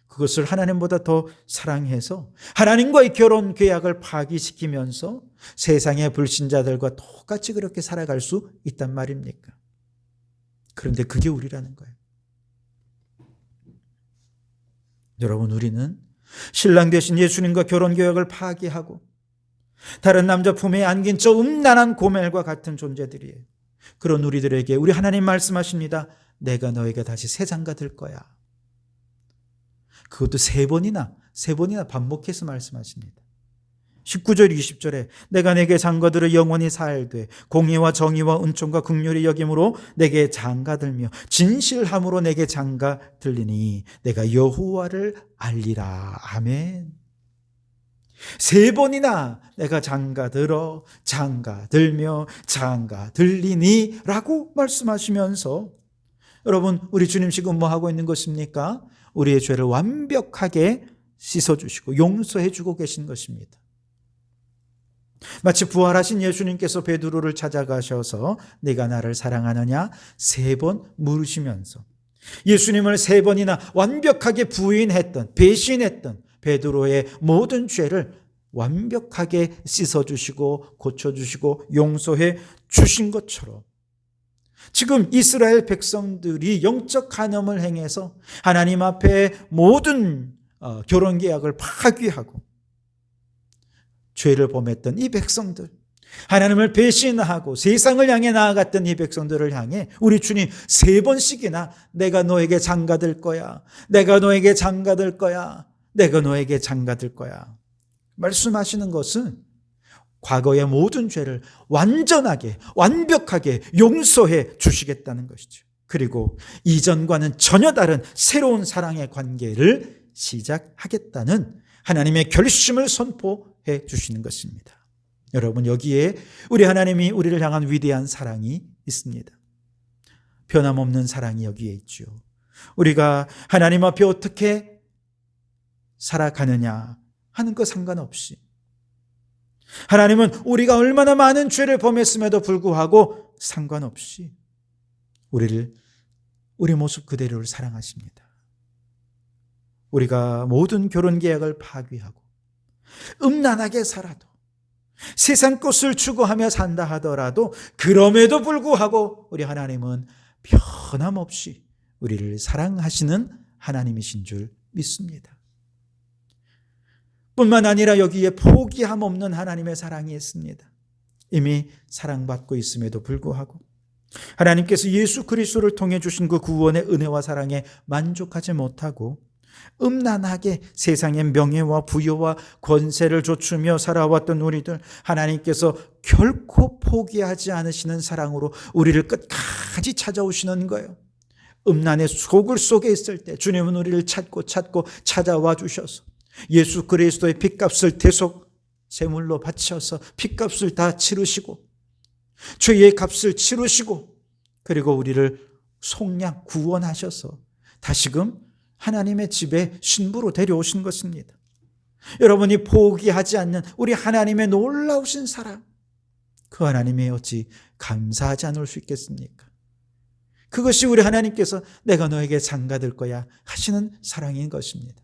그것을 하나님보다 더 사랑해서 하나님과의 결혼 계약을 파기시키면서 세상의 불신자들과 똑같이 그렇게 살아갈 수 있단 말입니까? 그런데 그게 우리라는 거예요. 여러분, 우리는 신랑 되신 예수님과 결혼 계약을 파기하고 다른 남자 품에 안긴 저 음란한 고멜과 같은 존재들이에요. 그런 우리들에게 우리 하나님 말씀하십니다. 내가 너에게 다시 새 장가 들 거야. 그것도 세 번이나 반복해서 말씀하십니다. 19절 20절에 내가 내게 장가들을 영원히 살되 공의와 정의와 은총과 긍휼히 여김으로 내게 장가들며 진실함으로 내게 장가들리니 내가 여호와를 알리라. 아멘. 세 번이나 내가 장가들어 장가들며 장가들리니 라고 말씀하시면서, 여러분, 우리 주님 지금 뭐 하고 있는 것입니까? 우리의 죄를 완벽하게 씻어주시고 용서해주고 계신 것입니다. 마치 부활하신 예수님께서 베드로를 찾아가셔서 네가 나를 사랑하느냐 세 번 물으시면서 예수님을 세 번이나 완벽하게 부인했던, 배신했던 베드로의 모든 죄를 완벽하게 씻어주시고 고쳐주시고 용서해 주신 것처럼 지금 이스라엘 백성들이 영적 간음을 행해서 하나님 앞에 모든 결혼 계약을 파기하고 죄를 범했던 이 백성들, 하나님을 배신하고 세상을 향해 나아갔던 이 백성들을 향해 우리 주님 세 번씩이나 내가 너에게 장가들 거야, 내가 너에게 장가들 거야, 내가 너에게 장가들 거야 말씀하시는 것은 과거의 모든 죄를 완전하게 완벽하게 용서해 주시겠다는 것이죠. 그리고 이전과는 전혀 다른 새로운 사랑의 관계를 시작하겠다는 하나님의 결심을 선포해 주시는 것입니다. 여러분, 여기에 우리 하나님이 우리를 향한 위대한 사랑이 있습니다. 변함없는 사랑이 여기에 있죠. 우리가 하나님 앞에 어떻게 살아가느냐 하는 것 상관없이 하나님은 우리가 얼마나 많은 죄를 범했음에도 불구하고 상관없이 우리를 우리 모습 그대로를 사랑하십니다. 우리가 모든 결혼 계약을 파기하고 음란하게 살아도 세상 것을 추구하며 산다 하더라도 그럼에도 불구하고 우리 하나님은 변함없이 우리를 사랑하시는 하나님이신 줄 믿습니다. 뿐만 아니라 여기에 포기함 없는 하나님의 사랑이 있습니다. 이미 사랑받고 있음에도 불구하고 하나님께서 예수 그리스도를 통해 주신 그 구원의 은혜와 사랑에 만족하지 못하고 음란하게 세상의 명예와 부여와 권세를 좇으며 살아왔던 우리들, 하나님께서 결코 포기하지 않으시는 사랑으로 우리를 끝까지 찾아오시는 거예요. 음란의 소굴 속에 있을 때 주님은 우리를 찾고 찾아와 주셔서 예수 그리스도의 핏값을 대속 제물로 바쳐서 핏값을 다 치르시고 죄의 값을 치르시고, 그리고 우리를 속량 구원하셔서 다시금 하나님의 집에 신부로 데려오신 것입니다. 여러분이 포기하지 않는 우리 하나님의 놀라우신 사랑, 그 하나님의 어찌 감사하지 않을 수 있겠습니까? 그것이 우리 하나님께서 내가 너에게 장가들 거야 하시는 사랑인 것입니다.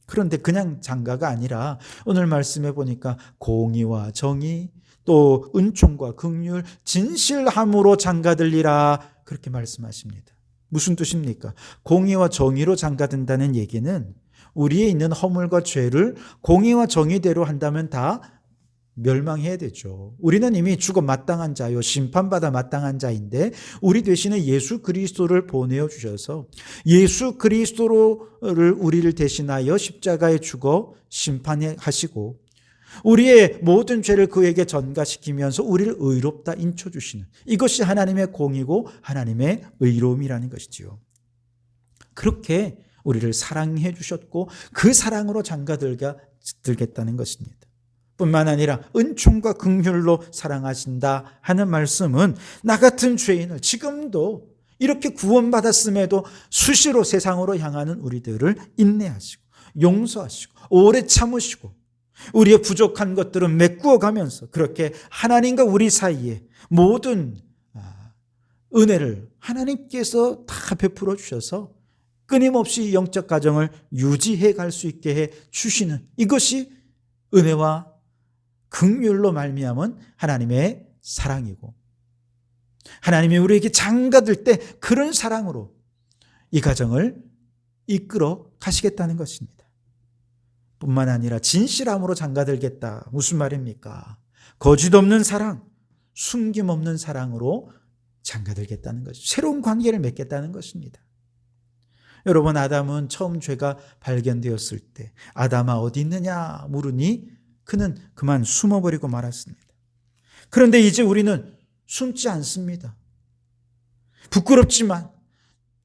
그런데 그냥 장가가 아니라 오늘 말씀해 보니까 공의와 정의, 또 은총과 긍휼, 진실함으로 장가들리라, 그렇게 말씀하십니다. 무슨 뜻입니까? 공의와 정의로 장가든다는 얘기는 우리에 있는 허물과 죄를 공의와 정의대로 한다면 다 멸망해야 되죠. 우리는 이미 죽어 마땅한 자요, 심판받아 마땅한 자인데 우리 대신에 예수 그리스도를 보내어 주셔서 예수 그리스도를 우리를 대신하여 십자가에 죽어 심판하시고 우리의 모든 죄를 그에게 전가시키면서 우리를 의롭다 인쳐주시는, 이것이 하나님의 공이고 하나님의 의로움이라는 것이지요. 그렇게 우리를 사랑해 주셨고 그 사랑으로 장가들겠다는 것입니다. 뿐만 아니라 은총과 긍휼로 사랑하신다 하는 말씀은 나 같은 죄인을 지금도 이렇게 구원받았음에도 수시로 세상으로 향하는 우리들을 인내하시고 용서하시고 오래 참으시고 우리의 부족한 것들은 메꾸어 가면서 그렇게 하나님과 우리 사이에 모든 은혜를 하나님께서 다 베풀어 주셔서 끊임없이 영적 가정을 유지해 갈 수 있게 해 주시는, 이것이 은혜와 긍휼로 말미암은 하나님의 사랑이고, 하나님이 우리에게 장가들 때 그런 사랑으로 이 가정을 이끌어 가시겠다는 것입니다. 뿐만 아니라 진실함으로 장가들겠다. 무슨 말입니까? 거짓 없는 사랑, 숨김 없는 사랑으로 장가들겠다는 것이죠. 새로운 관계를 맺겠다는 것입니다. 여러분, 아담은 처음 죄가 발견되었을 때 아담아 어디 있느냐 물으니 그는 그만 숨어버리고 말았습니다. 그런데 이제 우리는 숨지 않습니다. 부끄럽지만,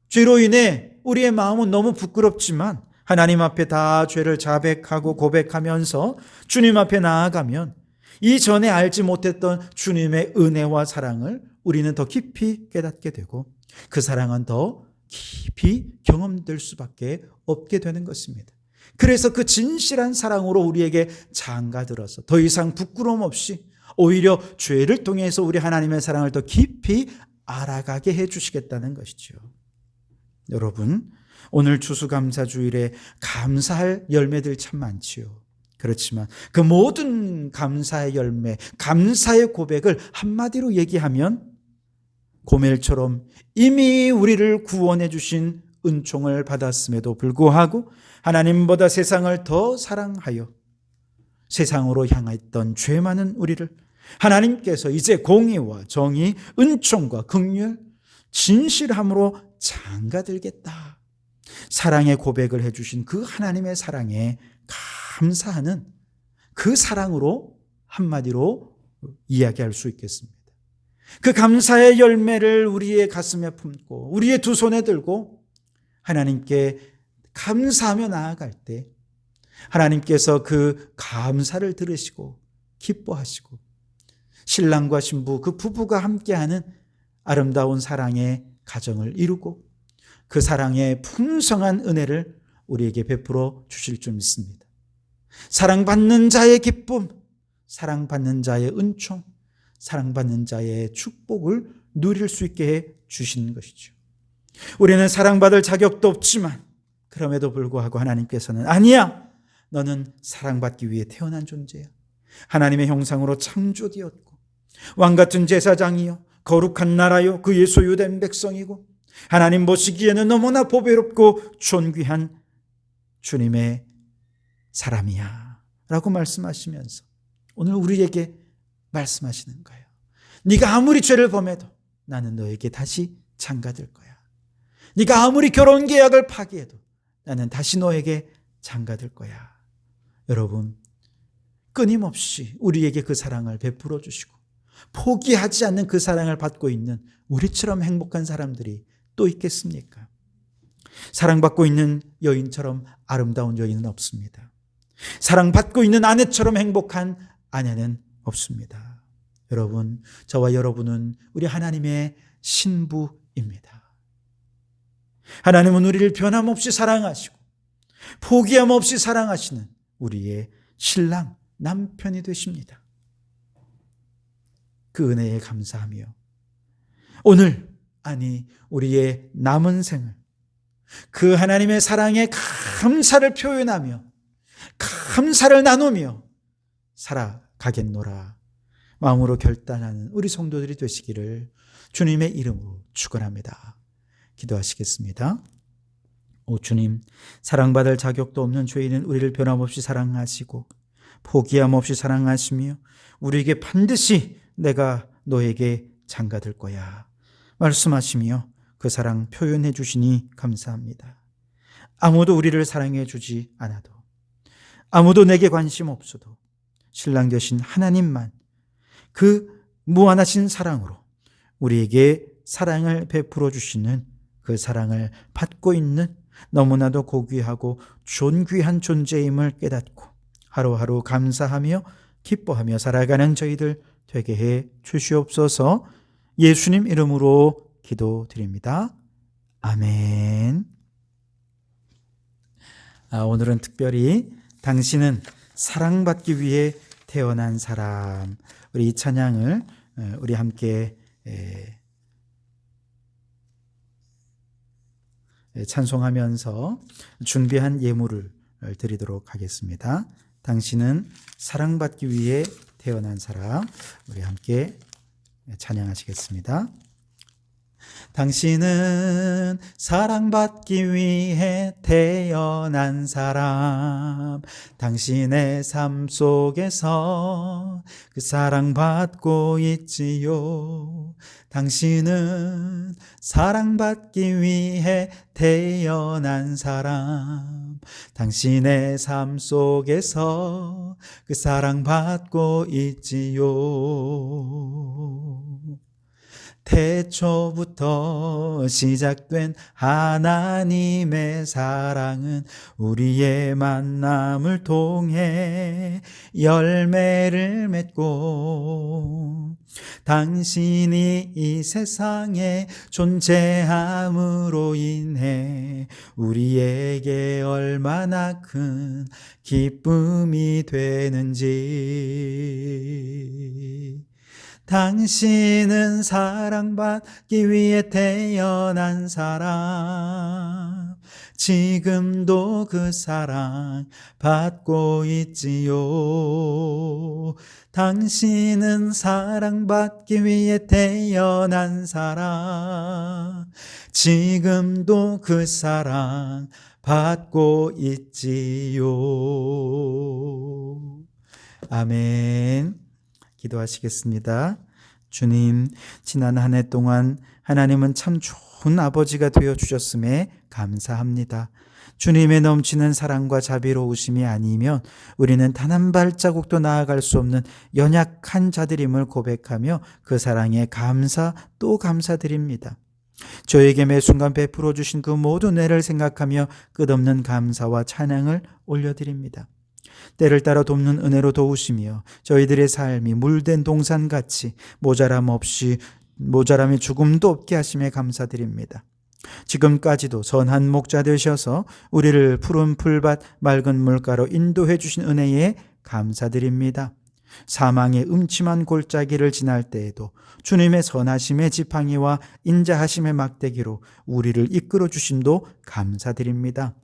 죄로 인해 우리의 마음은 너무 부끄럽지만 하나님 앞에 다 죄를 자백하고 고백하면서 주님 앞에 나아가면 이전에 알지 못했던 주님의 은혜와 사랑을 우리는 더 깊이 깨닫게 되고 그 사랑은 더 깊이 경험될 수밖에 없게 되는 것입니다. 그래서 그 진실한 사랑으로 우리에게 장가들어서 더 이상 부끄러움 없이 오히려 죄를 통해서 우리 하나님의 사랑을 더 깊이 알아가게 해주시겠다는 것이죠. 여러분, 오늘 추수감사주일에 감사할 열매들 참 많지요. 그렇지만 그 모든 감사의 열매, 감사의 고백을 한마디로 얘기하면 고멜처럼 이미 우리를 구원해 주신 은총을 받았음에도 불구하고 하나님보다 세상을 더 사랑하여 세상으로 향했던 죄 많은 우리를 하나님께서 이제 공의와 정의, 은총과 긍휼, 진실함으로 장가들겠다. 사랑의 고백을 해주신 그 하나님의 사랑에 감사하는 그 사랑으로 한마디로 이야기할 수 있겠습니다. 그 감사의 열매를 우리의 가슴에 품고 우리의 두 손에 들고 하나님께 감사하며 나아갈 때 하나님께서 그 감사를 들으시고 기뻐하시고 신랑과 신부 그 부부가 함께하는 아름다운 사랑의 가정을 이루고 그 사랑의 풍성한 은혜를 우리에게 베풀어 주실 줄 믿습니다. 사랑받는 자의 기쁨, 사랑받는 자의 은총, 사랑받는 자의 축복을 누릴 수 있게 해 주시는 것이죠. 우리는 사랑받을 자격도 없지만 그럼에도 불구하고 하나님께서는 아니야, 너는 사랑받기 위해 태어난 존재야. 하나님의 형상으로 창조되었고 왕같은 제사장이요 거룩한 나라요 그의 소유된 백성이고 하나님 보시기에는 너무나 보배롭고 존귀한 주님의 사람이야 라고 말씀하시면서 오늘 우리에게 말씀하시는 거예요. 네가 아무리 죄를 범해도 나는 너에게 다시 장가들 거야. 네가 아무리 결혼 계약을 파기해도 나는 다시 너에게 장가들 거야. 여러분, 끊임없이 우리에게 그 사랑을 베풀어 주시고 포기하지 않는 그 사랑을 받고 있는 우리처럼 행복한 사람들이 또 있겠습니까? 사랑받고 있는 여인처럼 아름다운 여인은 없습니다. 사랑받고 있는 아내처럼 행복한 아내는 없습니다. 여러분, 저와 여러분은 우리 하나님의 신부입니다. 하나님은 우리를 변함없이 사랑하시고 포기함 없이 사랑하시는 우리의 신랑, 남편이 되십니다. 그 은혜에 감사하며 오늘, 아니 우리의 남은 생을 그 하나님의 사랑에 감사를 표현하며 감사를 나누며 살아가겠노라 마음으로 결단하는 우리 성도들이 되시기를 주님의 이름으로 축원합니다. 기도하시겠습니다. 오 주님, 사랑받을 자격도 없는 죄인은 우리를 변함없이 사랑하시고 포기함 없이 사랑하시며 우리에게 반드시 내가 너에게 장가들 거야 말씀하시며 그 사랑 표현해 주시니 감사합니다. 아무도 우리를 사랑해 주지 않아도, 아무도 내게 관심 없어도 신랑 되신 하나님만 그 무한하신 사랑으로 우리에게 사랑을 베풀어 주시는 그 사랑을 받고 있는 너무나도 고귀하고 존귀한 존재임을 깨닫고 하루하루 감사하며 기뻐하며 살아가는 저희들 되게 해 주시옵소서. 예수님 이름으로 기도드립니다. 아멘. 오늘은 특별히 당신은 사랑받기 위해 태어난 사람, 우리 이 찬양을 우리 함께 찬송하면서 준비한 예물을 드리도록 하겠습니다. 당신은 사랑받기 위해 태어난 사람, 우리 함께 찬양하시겠습니다. 당신은 사랑받기 위해 태어난 사람, 당신의 삶 속에서 그 사랑받고 있지요. 당신은 사랑받기 위해 태어난 사람, 당신의 삶 속에서 그 사랑받고 있지요. 태초부터 시작된 하나님의 사랑은 우리의 만남을 통해 열매를 맺고 당신이 이 세상에 존재함으로 인해 우리에게 얼마나 큰 기쁨이 되는지. 당신은 사랑받기 위해 태어난 사람, 지금도 그 사랑 받고 있지요. 당신은 사랑받기 위해 태어난 사람, 지금도 그 사랑 받고 있지요. 아멘. 기도하시겠습니다. 주님, 지난 한 해 동안 하나님은 참 좋은 아버지가 되어 주셨음에 감사합니다. 주님의 넘치는 사랑과 자비로우심이 아니면 우리는 단 한 발자국도 나아갈 수 없는 연약한 자들임을 고백하며 그 사랑에 감사 또 감사드립니다. 저에게 매 순간 베풀어 주신 그 모든 은혜를 생각하며 끝없는 감사와 찬양을 올려드립니다. 때를 따라 돕는 은혜로 도우시며 저희들의 삶이 물된 동산같이 모자람이 조금도 없게 하심에 감사드립니다. 지금까지도 선한 목자 되셔서 우리를 푸른 풀밭 맑은 물가로 인도해 주신 은혜에 감사드립니다. 사망의 음침한 골짜기를 지날 때에도 주님의 선하심의 지팡이와 인자하심의 막대기로 우리를 이끌어 주심도 감사드립니다.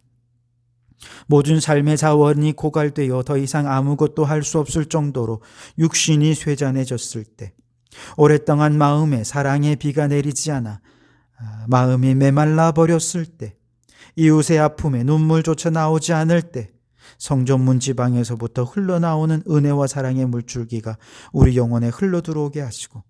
모든 삶의 자원이 고갈되어 더 이상 아무것도 할 수 없을 정도로 육신이 쇠잔해졌을 때, 오랫동안 마음에 사랑의 비가 내리지 않아 마음이 메말라 버렸을 때, 이웃의 아픔에 눈물조차 나오지 않을 때, 성전문 지방에서부터 흘러나오는 은혜와 사랑의 물줄기가 우리 영혼에 흘러들어오게 하시고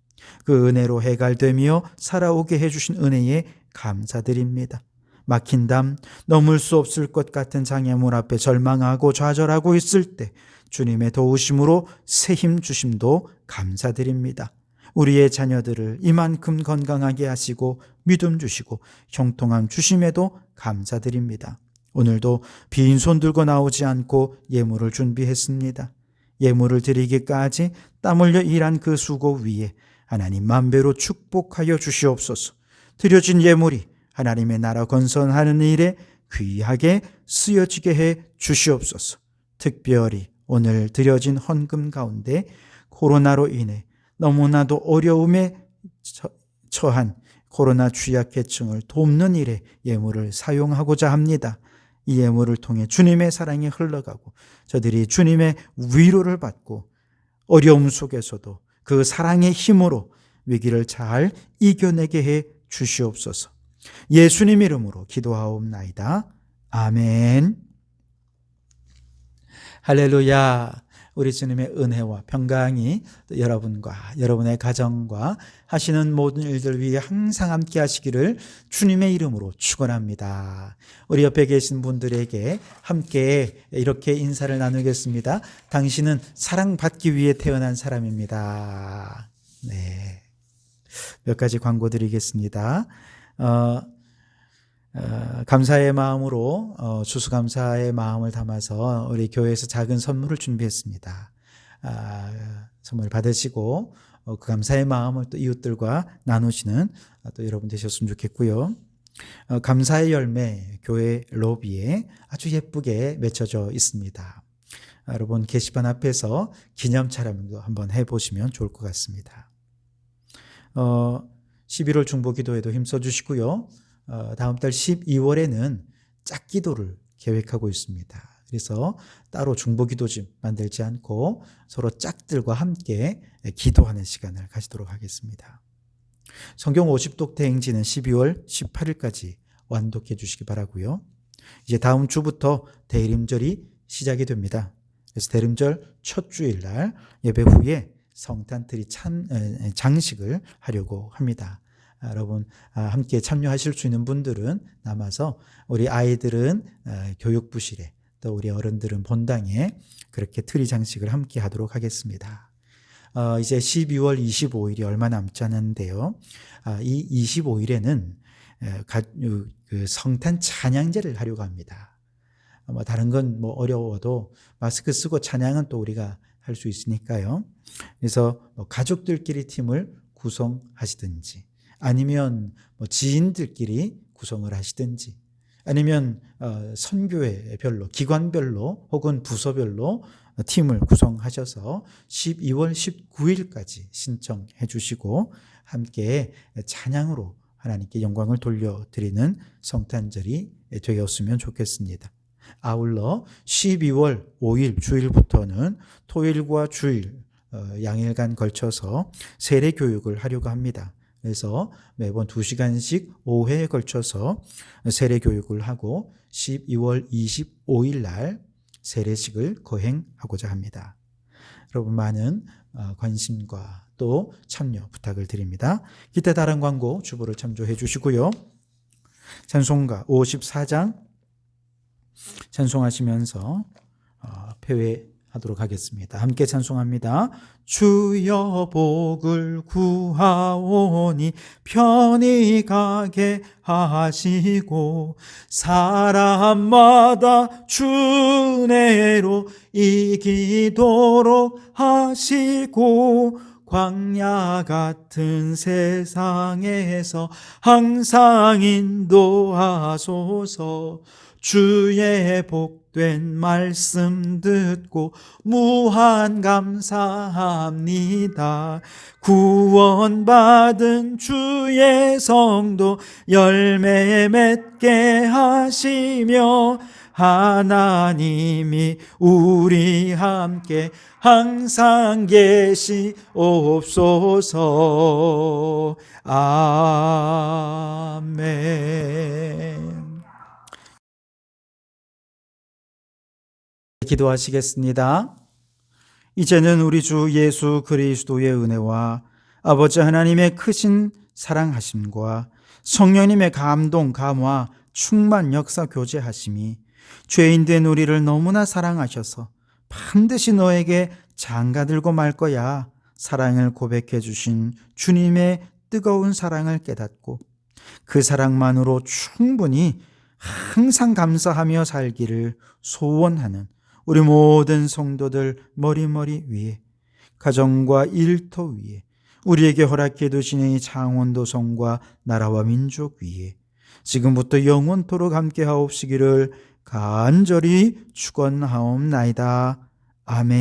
그 은혜로 해갈되며 살아오게 해주신 은혜에 감사드립니다. 막힌 담, 넘을 수 없을 것 같은 장애물 앞에 절망하고 좌절하고 있을 때 주님의 도우심으로 새 힘 주심도 감사드립니다. 우리의 자녀들을 이만큼 건강하게 하시고 믿음 주시고 형통함 주심에도 감사드립니다. 오늘도 빈손 들고 나오지 않고 예물을 준비했습니다. 예물을 드리기까지 땀 흘려 일한 그 수고 위에 하나님 만배로 축복하여 주시옵소서. 드려진 예물이 하나님의 나라 건설하는 일에 귀하게 쓰여지게 해 주시옵소서. 특별히 오늘 드려진 헌금 가운데 코로나로 인해 너무나도 어려움에 처한 코로나 취약계층을 돕는 일에 예물을 사용하고자 합니다. 이 예물을 통해 주님의 사랑이 흘러가고 저들이 주님의 위로를 받고 어려움 속에서도 그 사랑의 힘으로 위기를 잘 이겨내게 해 주시옵소서. 예수님 이름으로 기도하옵나이다. 아멘. 할렐루야. 우리 주님의 은혜와 평강이 여러분과 여러분의 가정과 하시는 모든 일들 위해 항상 함께 하시기를 주님의 이름으로 축원합니다. 우리 옆에 계신 분들에게 함께 이렇게 인사를 나누겠습니다. 당신은 사랑받기 위해 태어난 사람입니다. 네. 몇 가지 광고 드리겠습니다. 감사의 마음으로 추수감사의 마음을 담아서 우리 교회에서 작은 선물을 준비했습니다. 선물 받으시고 그 감사의 마음을 또 이웃들과 나누시는 또 여러분 되셨으면 좋겠고요. 감사의 열매 교회 로비에 아주 예쁘게 맺혀져 있습니다. 여러분 게시판 앞에서 기념 촬영도 한번 해보시면 좋을 것 같습니다. 11월 중보기도에도 힘써 주시고요. 다음 달 12월에는 짝기도를 계획하고 있습니다. 그래서 따로 중보기도집 만들지 않고 서로 짝들과 함께 기도하는 시간을 가지도록 하겠습니다. 성경 50독 대행진은 12월 18일까지 완독해 주시기 바라고요. 이제 다음 주부터 대림절이 시작이 됩니다. 그래서 대림절 첫 주일날 예배 후에 성탄트리 장식을 하려고 합니다. 여러분 함께 참여하실 수 있는 분들은 남아서 우리 아이들은 교육부실에 또 우리 어른들은 본당에 그렇게 트리 장식을 함께 하도록 하겠습니다. 이제 12월 25일이 얼마 남지 않았는데요. 이 25일에는 그 성탄 찬양제를 하려고 합니다. 다른 건 뭐 어려워도 마스크 쓰고 찬양은 또 우리가 할 수 있으니까요. 그래서 가족들끼리 팀을 구성하시든지 아니면 지인들끼리 구성을 하시든지 아니면 선교회별로 기관별로 혹은 부서별로 팀을 구성하셔서 12월 19일까지 신청해 주시고 함께 찬양으로 하나님께 영광을 돌려드리는 성탄절이 되었으면 좋겠습니다. 아울러 12월 5일 주일부터는 토요일과 주일 양일간 걸쳐서 세례 교육을 하려고 합니다. 그래서 매번 2시간씩 5회에 걸쳐서 세례 교육을 하고 12월 25일 날 세례식을 거행하고자 합니다. 여러분 많은 관심과 또 참여 부탁을 드립니다. 기타 다른 광고 주보를 참조해 주시고요. 찬송가 54장 찬송하시면서 폐회하도록 하겠습니다. 함께 찬송합니다. 주여 복을 구하오니 편히 가게 하시고 사람마다 주 은혜로 이기도록 하시고 광야 같은 세상에서 항상 인도하소서. 주의 복된 말씀 듣고 무한 감사합니다. 구원받은 주의 성도 열매 맺게 하시며 하나님이 우리 함께 항상 계시옵소서. 아멘. 기도하시겠습니다. 이제는 우리 주 예수 그리스도의 은혜와 아버지 하나님의 크신 사랑하심과 성령님의 감동, 감화, 충만 역사 교제하심이 죄인된 우리를 너무나 사랑하셔서 반드시 너에게 장가들고 말 거야 사랑을 고백해 주신 주님의 뜨거운 사랑을 깨닫고 그 사랑만으로 충분히 항상 감사하며 살기를 소원하는 우리 모든 성도들 머리머리 위에 가정과 일터 위에 우리에게 허락해 두신 이 창원도 성과 나라와 민족 위에 지금부터 영원토록 함께 하옵시기를 간절히 축원하옵나이다. 아멘.